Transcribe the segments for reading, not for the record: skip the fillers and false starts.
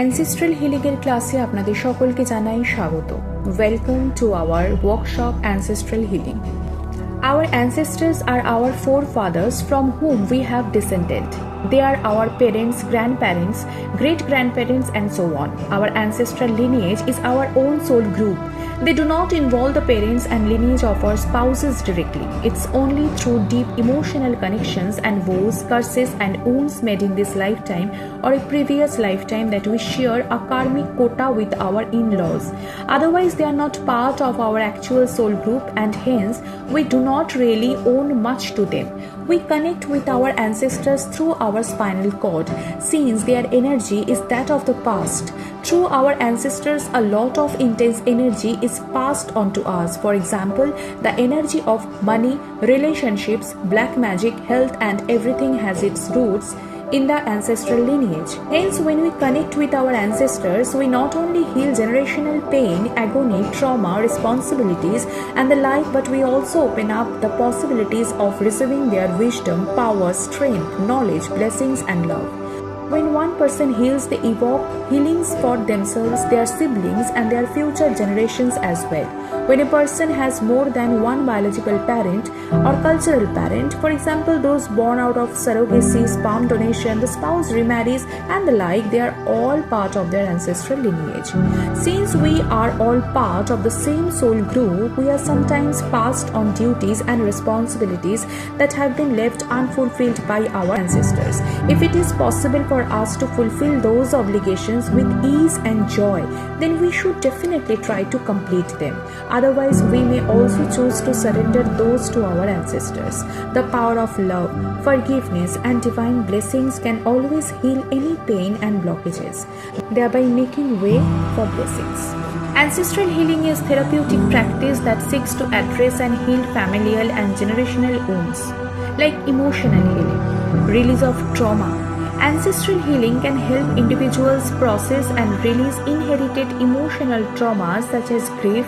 Ancestral Healing এর ক্লাসে আপনাদের সকলকে জানাই স্বাগত। Welcome to our workshop Ancestral Healing. Our ancestors are our forefathers from whom we have descended. They are our parents, grandparents, great-grandparents and so on. Our ancestral lineage is our own soul group. They do not involve the parents and lineage of our spouses directly. It's only through deep emotional connections and woes, curses and wounds made in this lifetime or a previous lifetime that we share a karmic quota with our in-laws. Otherwise, they are not part of our actual soul group and hence we do not really own much to them. We connect with our ancestors through our spinal cord, since their energy is that of the past. Through our ancestors, a lot of intense energy is passed on to us. For example, the energy of money, relationships, black magic, health, and everything has its roots in the ancestral lineage. Hence, when we connect with our ancestors, we not only heal generational pain, agony, trauma, responsibilities, and the like, but we also open up the possibilities of receiving their wisdom, power, strength, knowledge, blessings, and love. When one person heals, they evoke healings for themselves, their siblings, and their future generations as well. When a person has more than one biological parent or cultural parent, for example, those born out of surrogacy, sperm donation, the spouse remarries, and the like, they are all part of their ancestral lineage. Since we are all part of the same soul group, we are sometimes passed on duties and responsibilities that have been left unfulfilled by our ancestors. If it is possible for us to fulfill those obligations with ease and joy, then we should definitely try to complete them. Otherwise, we may also choose to surrender those to our ancestors. The power of love, forgiveness, and divine blessings can always heal any pain and blockages, thereby making way for blessings. Ancestral healing is therapeutic practice that seeks to address and heal familial and generational wounds, like emotional healing, release of trauma. Ancestral healing can help individuals process and release inherited emotional traumas such as grief,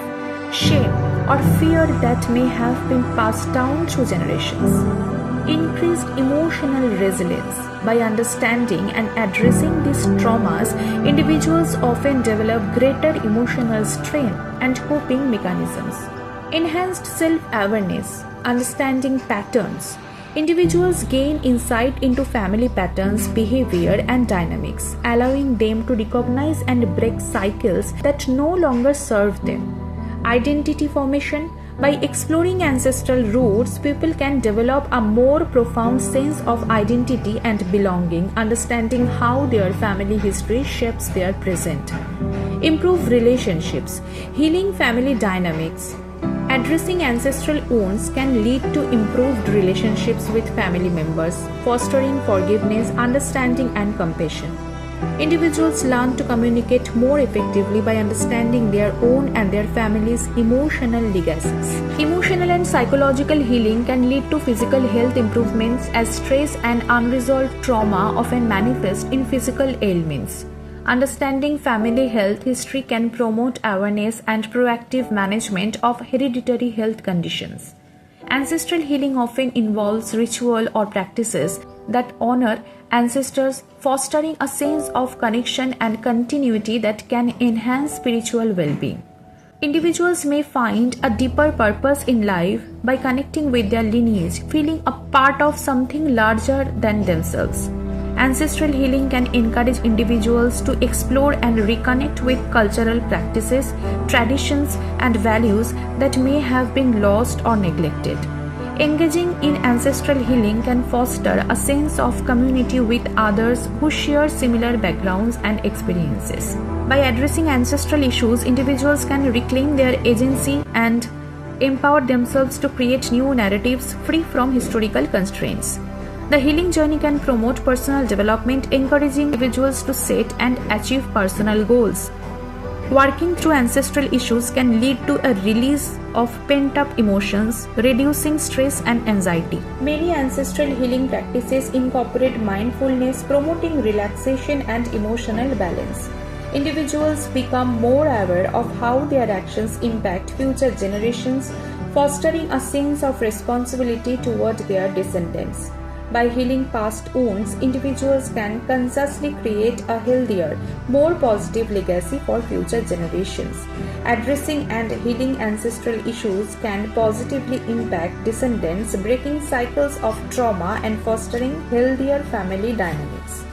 shame, or fear that may have been passed down through generations. Increased emotional resilience. By understanding and addressing these traumas, individuals often develop greater emotional strength and coping mechanisms. Enhanced self-awareness, understanding patterns. Individuals gain insight into family patterns, behavior, and dynamics, allowing them to recognize and break cycles that no longer serve them. Identity formation. By exploring ancestral roots, people can develop a more profound sense of identity and belonging, understanding how their family history shapes their present. Improve relationships. Healing family dynamics. Addressing ancestral wounds can lead to improved relationships with family members, fostering forgiveness, understanding, and compassion. Individuals learn to communicate more effectively by understanding their own and their family's emotional legacies. Emotional and psychological healing can lead to physical health improvements as stress and unresolved trauma often manifest in physical ailments. Understanding family health history can promote awareness and proactive management of hereditary health conditions. Ancestral healing often involves ritual or practices that honor ancestors, fostering a sense of connection and continuity that can enhance spiritual well-being. Individuals may find a deeper purpose in life by connecting with their lineage, feeling a part of something larger than themselves. Ancestral healing can encourage individuals to explore and reconnect with cultural practices, traditions, and values that may have been lost or neglected. Engaging in ancestral healing can foster a sense of community with others who share similar backgrounds and experiences. By addressing ancestral issues, individuals can reclaim their agency and empower themselves to create new narratives free from historical constraints. The healing journey can promote personal development, encouraging individuals to set and achieve personal goals. Working through ancestral issues can lead to a release of pent-up emotions, reducing stress and anxiety. Many ancestral healing practices incorporate mindfulness, promoting relaxation and emotional balance. Individuals become more aware of how their actions impact future generations, fostering a sense of responsibility toward their descendants. By healing past wounds, individuals can consciously create a healthier, more positive legacy for future generations. Addressing and healing ancestral issues can positively impact descendants, breaking cycles of trauma and fostering healthier family dynamics.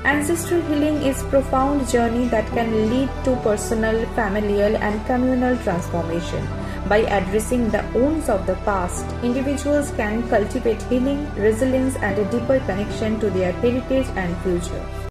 Ancestral healing is a profound journey that can lead to personal, familial, and communal transformation. By addressing the wounds of the past, individuals can cultivate healing, resilience, and a deeper connection to their heritage and future.